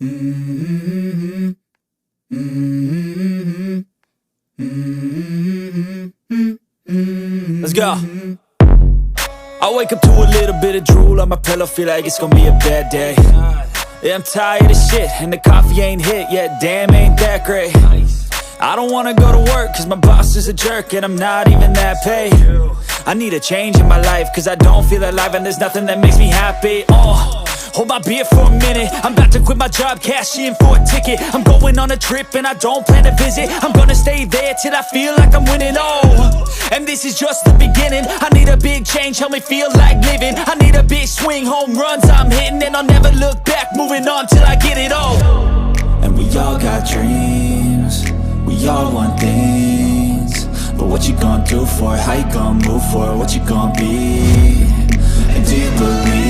Mm-hmm. Mm-hmm. Mm-hmm. Let's go. I wake up to a little bit of drool on my pillow, feel like it's gonna be a bad day. Yeah, I'm tired of shit, and the coffee ain't hit yet, damn, ain't that great. I don't wanna go to work, cause my boss is a jerk, and I'm not even that paid. I need a change in my life, cause I don't feel alive, and there's nothing that makes me happy. Hold my beer for a minute, I'm about to quit my job, cash in for a ticket. I'm going on a trip and I don't plan to visit. I'm gonna stay there till I feel like I'm winning, and this is just the beginning. I need a big change, help me feel like living. I need a big swing, home runs I'm hitting, and I'll never look back, moving on till I get it all. And we all got dreams, we all want things, but what you gonna do for it? How you gonna move for it? What you gonna be? And do you believe